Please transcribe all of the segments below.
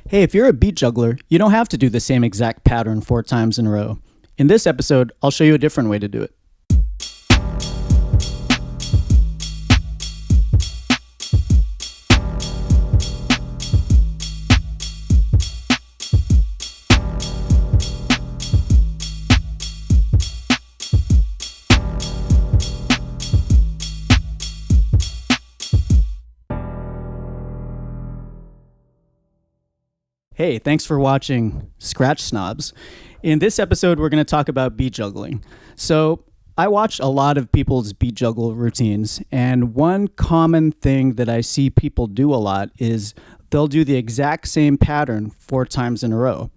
Hey, if you're a beat juggler, you don't have to do the same exact pattern 4 times in a row. In this episode, I'll show you a different way to do it. Hey, thanks for watching Skratch Snobs. In this episode, we're going to talk about beat juggling. So I watch a lot of people's beat juggle routines, and one common thing that I see people do a lot is they'll do the exact same pattern 4 times in a row.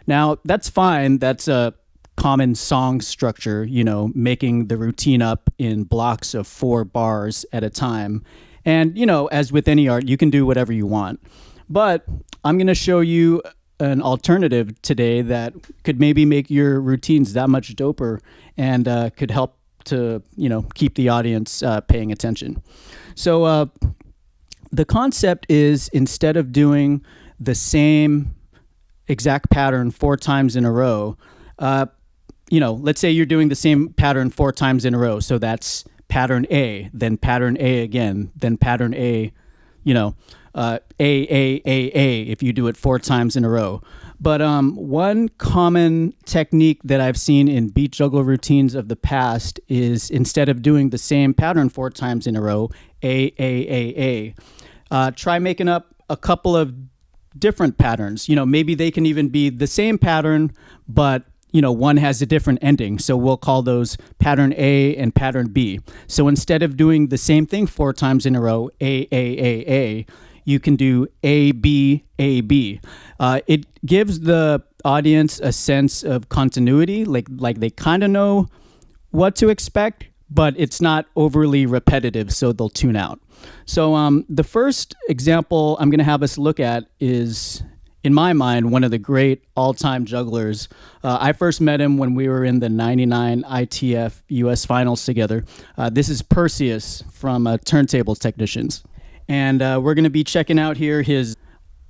Now, that's fine. That's a common song structure, making the routine up in blocks of 4 bars at a time. And, as with any art, you can do whatever you want. But I'm going to show you an alternative today that could maybe make your routines that much doper and could help to, keep the audience paying attention. So the concept is, instead of doing the same exact pattern 4 times in a row, let's say you're doing the same pattern 4 times in a row. So that's pattern A, then pattern A again, then pattern A, A, if you do it 4 times in a row. But one common technique that I've seen in beat juggle routines of the past is, instead of doing the same pattern 4 times in a row, A, try making up a couple of different patterns. Maybe they can even be the same pattern, but one has a different ending. So we'll call those pattern A and pattern B. So instead of doing the same thing 4 times in a row, A, you can do A-B. It gives the audience a sense of continuity, like they kind of know what to expect, but it's not overly repetitive, so they'll tune out. So the first example I'm going to have us look at is, in my mind, one of the great all-time jugglers. I first met him when we were in the 99 ITF US finals together. This is Perseus from Turntable Technicians. And we're going to be checking out here his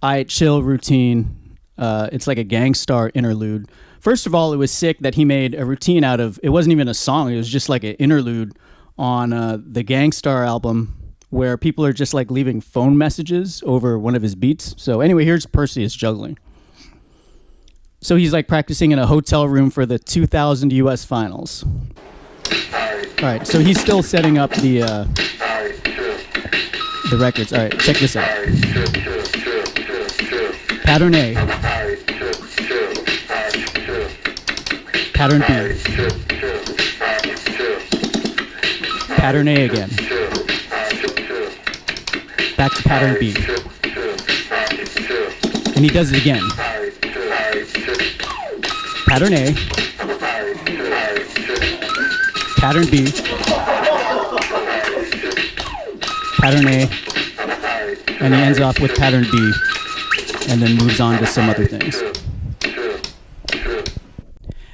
I Chill routine. It's like a Gangstar interlude. First of all, it was sick that he made a routine out of, it wasn't even a song, it was just like an interlude on the Gangstar album, where people are just like leaving phone messages over one of his beats. So anyway, here's Perseus juggling. So he's like practicing in a hotel room for the 2000 US finals. All right, so he's still setting up the records. All right, check this out. Pattern A. Pattern B. Pattern A again. Back to pattern B. And he does it again. Pattern A. Pattern B. Pattern A. And he ends off with pattern B, and then moves on to some other things.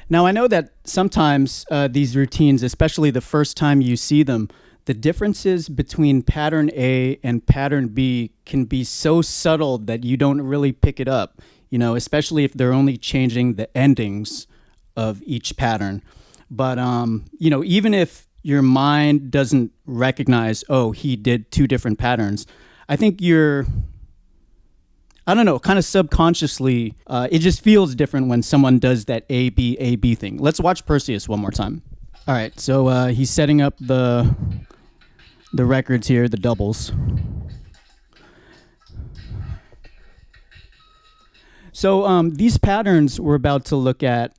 Now, I know that sometimes these routines, especially the first time you see them, the differences between pattern A and pattern B can be so subtle that you don't really pick it up, especially if they're only changing the endings of each pattern. But, even if your mind doesn't recognize, oh, he did 2 different patterns, I think you're, kind of subconsciously, it just feels different when someone does that A-B thing. Let's watch Perseus one more time. All right, so he's setting up the records here, the doubles. So these patterns we're about to look at,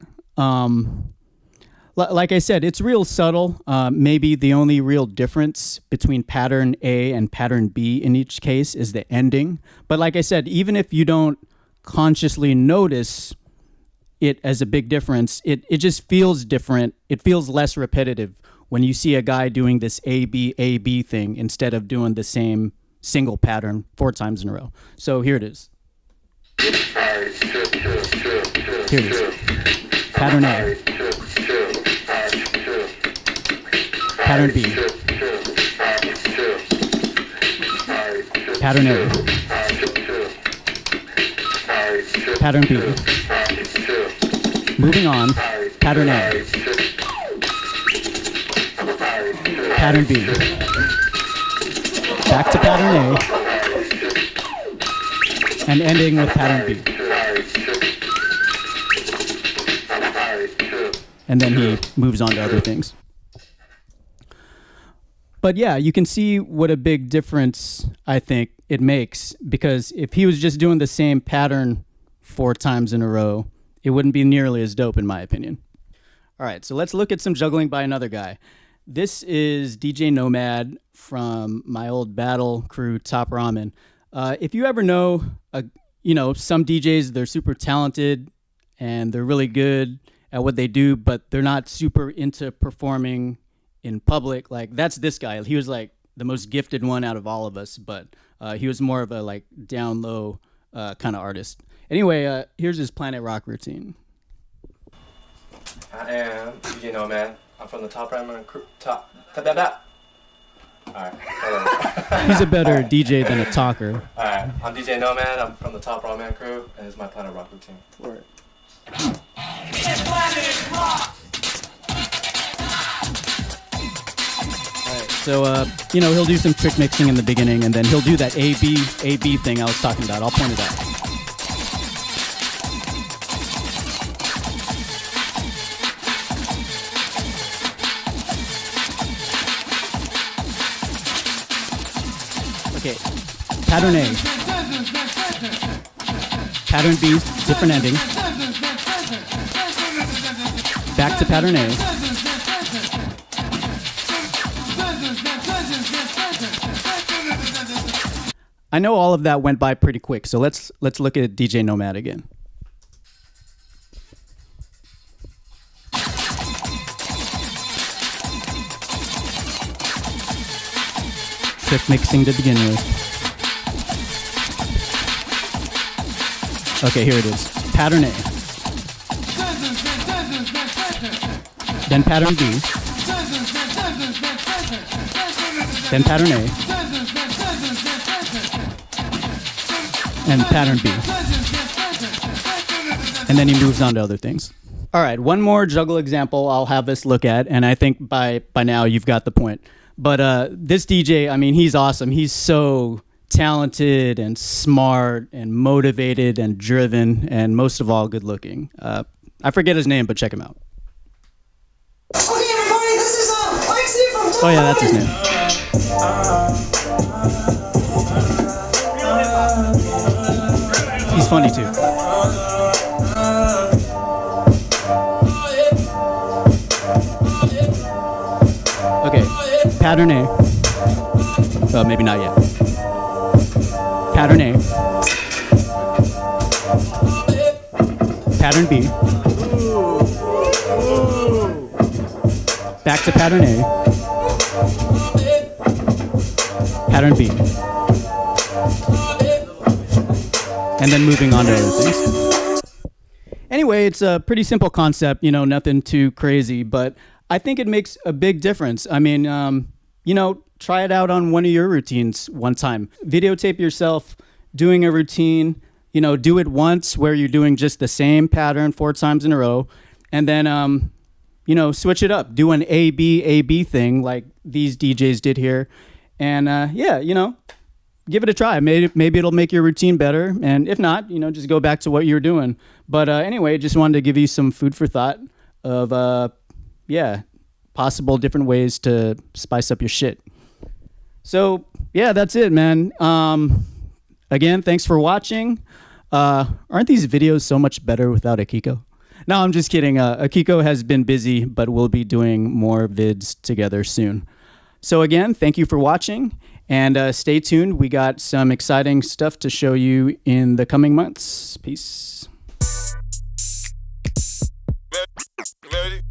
like I said, it's real subtle. Maybe the only real difference between pattern A and pattern B in each case is the ending. But like I said, even if you don't consciously notice it as a big difference, it just feels different. It feels less repetitive when you see a guy doing this A-B thing instead of doing the same single pattern 4 times in a row. So here it is. Here it is. Pattern A. Pattern B. Pattern A. pattern B. Moving on, pattern A. Pattern B. Back to pattern A. And ending with pattern B. And then he moves on to other things. But yeah, you can see what a big difference I think it makes, because if he was just doing the same pattern 4 times in a row, it wouldn't be nearly as dope in my opinion. All right, so let's look at some juggling by another guy. This is DJ Nomad from my old battle crew, Top Ramen. If you ever know, some DJs, they're super talented and they're really good at what they do, but they're not super into performing in public. Like, that's this guy. He was like the most gifted one out of all of us, but he was more of a like down low kind of artist. Anyway, here's his Planet Rock routine. I am DJ Nomad. I'm from the Top Ramen crew. Alright. He's a better DJ than a talker. Alright, I'm DJ Nomad. I'm from the Top Ramen crew, and this is my Planet Rock routine. Word. Alright, so he'll do some trick mixing in the beginning, and then he'll do that A-B thing I was talking about. I'll point it out. Okay, pattern A. Pattern B, different ending. Back to pattern A. I know all of that went by pretty quick, so let's look at DJ Nomad again. Trick mixing to begin with. Okay, here it is. Pattern A. Then pattern B. Then pattern A. And pattern B. And then he moves on to other things. All right, one more juggle example I'll have us look at, and I think by now you've got the point. But this DJ, I mean, he's awesome. He's so talented and smart and motivated and driven, and most of all, good looking. I forget his name, but check him out. Okay, everybody, this is Lexi from Top Oh yeah, that's his name. He's funny too. Okay, pattern A. Oh, maybe not yet. Pattern A. Pattern B. Back to pattern A. Pattern B. And then moving on to other things. Anyway, it's a pretty simple concept, nothing too crazy, but I think it makes a big difference. I mean, try it out on one of your routines one time. Videotape yourself doing a routine, do it once where you're doing just the same pattern 4 times in a row, and then, switch it up. Do an A-B thing like these DJs did here. And give it a try. Maybe it'll make your routine better. And if not, just go back to what you're doing. But anyway, just wanted to give you some food for thought of, possible different ways to spice up your shit. So, yeah, that's it, man. Again, thanks for watching. Aren't these videos so much better without Akiko? No, I'm just kidding. Akiko has been busy, but we'll be doing more vids together soon. So again, thank you for watching, and stay tuned. We got some exciting stuff to show you in the coming months. Peace. Ready?